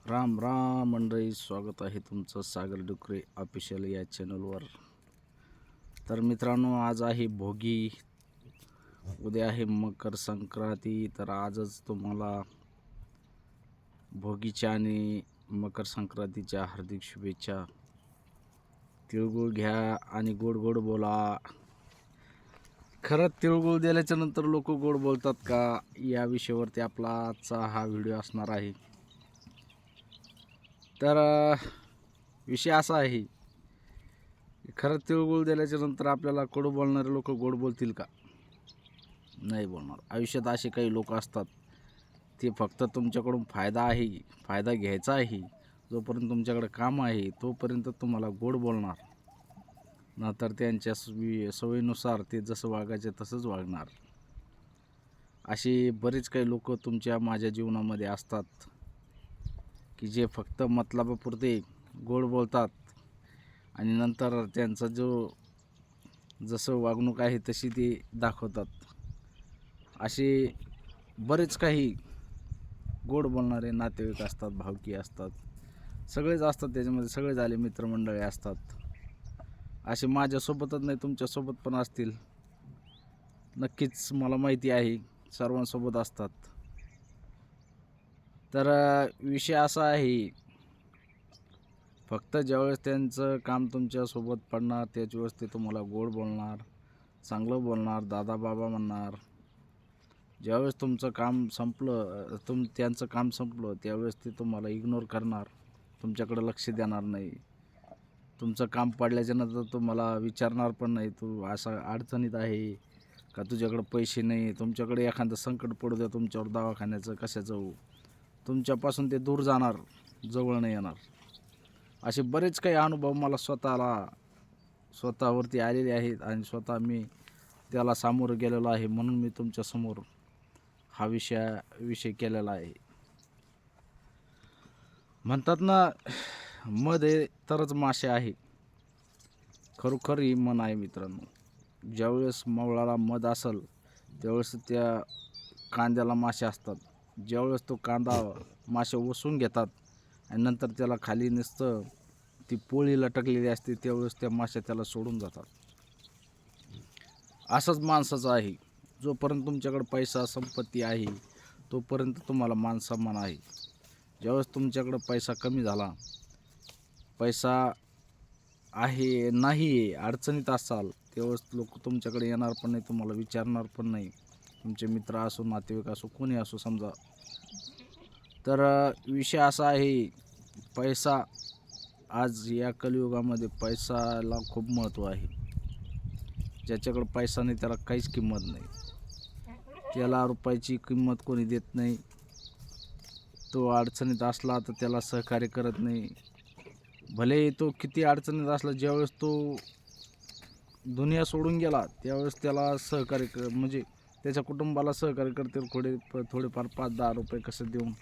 राम राम मंडळी, स्वागत आहे तुमचं सागर डुकरे ऑफिशियल या चॅनलवर. तर मित्रांनो, आज आहे भोगी, उद्या आहे मकर संक्रांती. तर आजच तुम्हाला भोगीच्या आणि मकर संक्रांतीच्या हार्दिक शुभेच्छा. तिळगुळ घ्या आणि गोड गोड बोला. खरंच तिळगुळ दिल्याच्या नंतर लोक गोड बोलतात का, या विषयावरती आपला आजचा हा व्हिडिओ असणार आहे. तर विषय असा आहे, खरं तिळगुळ दिल्याच्या नंतर आपल्याला कडू बोलणारे लोक गोड बोलतील का? नाही बोलणार. आयुष्यात असे काही लोक असतात, ते फक्त तुमच्याकडून फायदा घ्यायचा आहे. जोपर्यंत तुमच्याकडे काम आहे तोपर्यंत तुम्हाला गोड बोलणार, नंतर त्यांच्या सवयीनुसार ते जसं वागायचे तसंच वागणार. असे बरेच काही लोक तुमच्या माझ्या जीवनामध्ये असतात, की जे फक्त मतलबापुरते गोड बोलतात आणि नंतर त्यांचा जसं वागणूक आहे तशी ते दाखवतात. असे बरेच काही गोड बोलणारे नातेवाईक असतात, भावकी असतात, सगळेच असतात. त्याच्यामध्ये सगळे झाले मित्रमंडळी असतात. असे माझ्यासोबतच नाही, तुमच्यासोबत पण असतील. नक्कीच मला माहिती आहे, सर्वांसोबत असतात. तर विषय असा आहे, फक्त ज्यावेळेस त्यांचं काम तुमच्यासोबत पडणार त्याच वेळेस ते तुम्हाला गोड बोलणार, चांगलं बोलणार, दादा बाबा म्हणणार. ज्यावेळेस तुमचं काम संपलं, त्यांचं काम संपलं, त्यावेळेस ते तुम्हाला इग्नोर करणार, तुमच्याकडे लक्ष देणार नाही. तुमचं काम पडल्याच्या नंतर तुम्हाला विचारणार पण नाही, तू असा अडचणीत आहे का, तुझ्याकडे पैसे नाही, तुमच्याकडे एखादं संकट पडू द्या तुमच्यावर, दवाखान्याचं कशाचं, तुमच्यापासून ते दूर जाणार, जवळ नाही येणार. असे बरेच काही अनुभव मला स्वतःवरती आलेले आहेत आणि स्वतः मी त्याला सामोरं गेलेलो आहे. म्हणून मी तुमच्यासमोर हा विषय केलेला आहे. म्हणतात ना, मध आहे तरच मासे आहे. खरोखर ही मन आहे मित्रांनो. ज्यावेळेस मवळाला मध असेल त्यावेळेस त्या कांद्याला मासे असतात. ज्यावेळेस तो कांदा मासे ओसून घेतात आणि नंतर त्याला खाली नुसतं ती पोळी लटकलेली असते, त्यावेळेस त्या माश्या त्याला सोडून जातात. असंच माणसाचं आहे. जोपर्यंत तुमच्याकडे पैसा संपत्ती आहे तोपर्यंत तुम्हाला मान सन्मान आहे. ज्यावेळेस तुमच्याकडे पैसा कमी झाला, पैसा आहे नाही, अडचणीत असाल, त्यावेळेस लोक तुमच्याकडे येणार पण नाही, तुम्हाला विचारणार पण नाही. तुमचे मित्र असो, नातेवाईक असो, कोणी असो समजा. तर विषय असा आहे, पैसा आज या कलियुगामध्ये पैशाला खूप महत्त्व आहे. ज्याच्याकडे पैसा नाही त्याला काहीच किंमत नाही. त्याला रुपयाची किंमत कोणी देत नाही. तो अडचणीत असला तर त्याला सहकार्य करत नाही. भले तो किती अडचणीत असला, ज्यावेळेस तो दुनिया सोडून गेला त्यावेळेस त्याला सहकार्य म्हणजे त्याच्या कुटुंबाला सहकार्य करते, थोडेफार 5-10 रुपये कसं देऊन.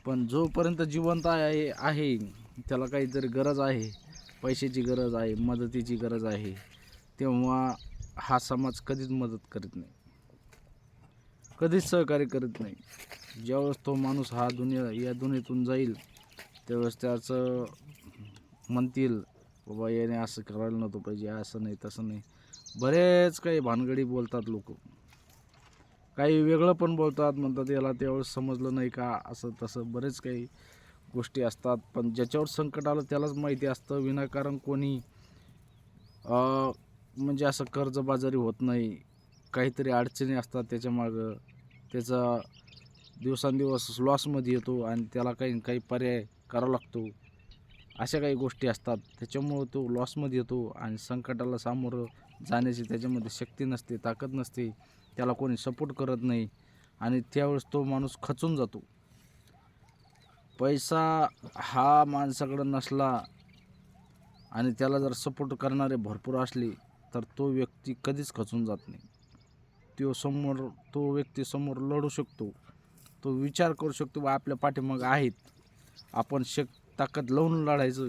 पण जोपर्यंत जिवंत आहे त्याला काहीतरी गरज आहे, पैशाची गरज आहे, मदतीची गरज आहे, तेव्हा हा समाज कधीच मदत करीत नाही, कधीच सहकार्य करत नाही. ज्यावेळेस तो माणूस या दुनियेतून जाईल त्यावेळेस त्याचं म्हणतील, बाबा याने असं करायला नव्हतं पाहिजे, असं नाही तसं नाही. बरेच काही भानगडी बोलतात लोक, काही वेगळं पण बोलतात. म्हणतात याला त्यावेळेस समजलं नाही का, असं तसं बरेच काही गोष्टी असतात. पण ज्याच्यावर संकट आलं त्यालाच माहिती असतं. विनाकारण कोणी म्हणजे असं कर्जबाजारी होत नाही. काहीतरी अडचणी असतात त्याच्यामागं, त्याचा दिवसांदिवस लॉसमध्ये येतो आणि त्याला काही पर्याय करावा लागतो. अशा काही गोष्टी असतात, त्याच्यामुळं तो लॉसमध्ये येतो आणि संकटाला सामोरं जाण्याची त्याच्यामध्ये शक्ती नसते, ताकद नसते, त्याला कोणी सपोर्ट करत नाही आणि त्यावेळेस तो माणूस खचून जातो. पैसा हा माणसाकडं नसला आणि त्याला जर सपोर्ट करणारे भरपूर असले तर तो व्यक्ती कधीच खचून जात नाही. तो व्यक्ती समोर लढू शकतो, तो विचार करू शकतो, आपल्या पाठीमागं आहेत, आपण ताकद लावून लढायचं,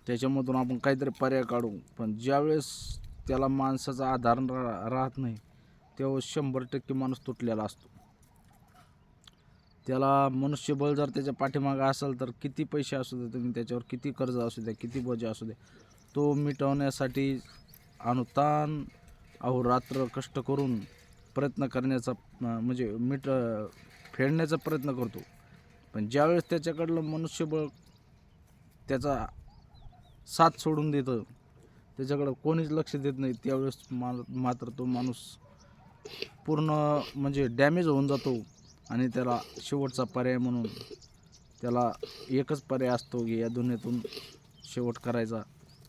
त्याच्यामधून आपण काहीतरी पर्याय काढू. पण ज्यावेळेस त्याला माणसाचा आधार राहत नाही त्यावेळेस 100% माणूस तुटलेला असतो. त्याला मनुष्यबळ जर त्याच्या पाठीमागं असेल तर किती पैसे असू दे, तुम्ही त्याच्यावर किती कर्ज असू द्या, किती बोजे असू दे, तो मिटवण्यासाठी अनुतान अहोरात्र कष्ट करून प्रयत्न करण्याचा म्हणजे फेडण्याचा प्रयत्न करतो. पण ज्यावेळेस त्याच्याकडलं मनुष्यबळ त्याचा साथ सोडून देतं, त्याच्याकडं कोणीच लक्ष देत नाही, त्यावेळेस मात्र तो माणूस पूर्ण म्हणजे डॅमेज होऊन जातो. आणि त्याला शेवटचा पर्याय म्हणून त्याला एकच पर्याय असतो की या दुनियेतून शेवट करायचा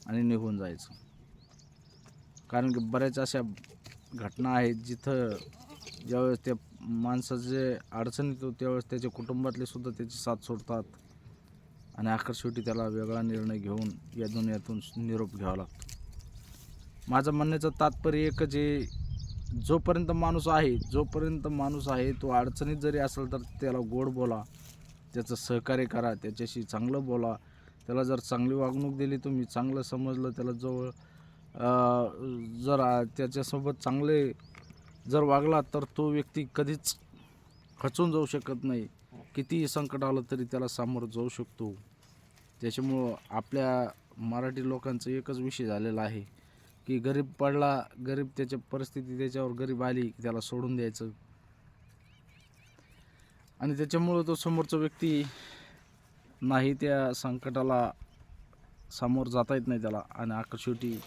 आणि निघून जायचं. कारण की बऱ्याच अशा घटना आहेत जिथं ज्यावेळेस त्या माणसाचे अडचण येतो त्यावेळेस त्याच्या कुटुंबातले सुद्धा त्याची साथ सोडतात आणि अखेर शेवटी त्याला वेगळा निर्णय घेऊन या दुनियेतून निरोप घ्यावा लागतो. माझं म्हणण्याचं तात्पर्य एकच आहे, जोपर्यंत माणूस आहे तो अडचणीत जरी असेल तर त्याला गोड बोला, त्याचं सहकार्य करा, त्याच्याशी चांगलं बोला. त्याला जर चांगली वागणूक दिली, तुम्ही चांगलं समजलं, त्याला जवळ जर त्याच्यासोबत चांगले जर वागला तर तो व्यक्ती कधीच खचून जाऊ शकत नाही. कितीही संकट आलं तरी त्याला सामोरं जाऊ शकतो. त्याच्यामुळं आपल्या मराठी लोकांचं एकच विषय झालेला आहे की गरीब त्याच्या परिस्थिती त्याच्यावर गरीब आली की त्याला सोडून द्यायचं. आणि त्याच्यामुळं तो समोरचा व्यक्ती नाही त्या संकटाला सामोर जाता येत नाही त्याला आणि अखेर शेवटी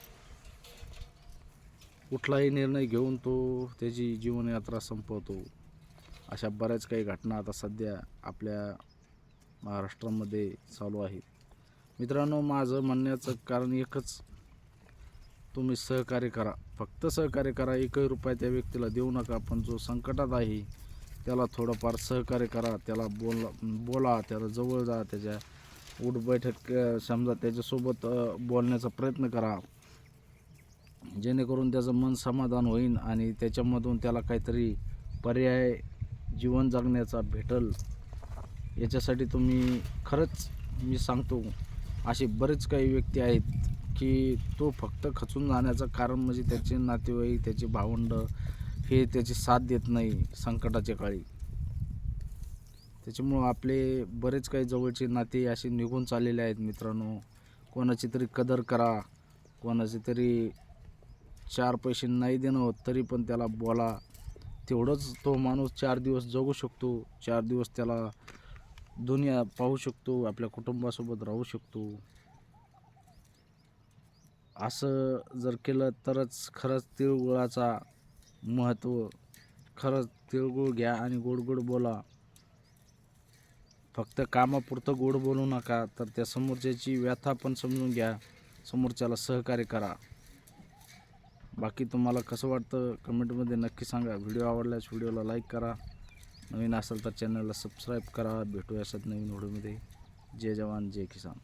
कुठलाही निर्णय घेऊन तो त्याची जीवनयात्रा संपवतो. अशा बऱ्याच काही घटना आता सध्या आपल्या महाराष्ट्रामध्ये चालू आहेत. मित्रांनो, माझं म्हणण्याचं कारण एकच, तुम्ही सहकार्य करा, फक्त सहकार्य करा. एकही रुपया त्या व्यक्तीला देऊ नका, पण जो संकटात आहे त्याला थोडंफार सहकार्य करा. त्याला बोला, त्याला जवळ जा, त्याच्या उठ बैठक समजा त्याच्यासोबत बोलण्याचा प्रयत्न करा, जेणेकरून त्याचं मन समाधान होईल आणि त्याच्यामधून त्याला काहीतरी पर्याय जीवन जगण्याचा भेटल. याच्यासाठी तुम्ही खरंच मी सांगतो, असे बरेच काही व्यक्ती आहेत की तो फक्त खचून जाण्याचं कारण म्हणजे त्याचे नातेवाईक, त्याचे भावंड हे त्याची साथ देत नाही संकटाच्या काळी. त्याच्यामुळं आपले बरेच काही जवळचे नाते असे निघून चाललेले आहेत. मित्रांनो, कोणाची तरी कदर करा, कोणाचे तरी 4 पैसे नाही देणं होत तरी पण त्याला बोला. तेवढंच तो माणूस 4 दिवस जगू शकतो, 4 दिवस त्याला दुनिया पाहू शकतो, आपल्या कुटुंबासोबत राहू शकतो. असं जर केलं तरच खरंच तिळगुळाचा महत्त्व, खरंच तिळगुळ घ्या आणि गोड गोड बोला. फक्त कामापुरतं गोड बोलू नका, तर त्या समोरच्याची व्यथा पण समजून घ्या, समोरच्याला सहकार्य करा. बाकी तुम्हाला कसं वाटतं कमेंटमध्ये नक्की सांगा. व्हिडिओ आवडल्यास व्हिडिओला लाईक करा, नवीन असेल तर चॅनलला सबस्क्राईब करा. भेटूया अशाच नवीन व्हिडिओमध्ये. जय जवान जय किसान.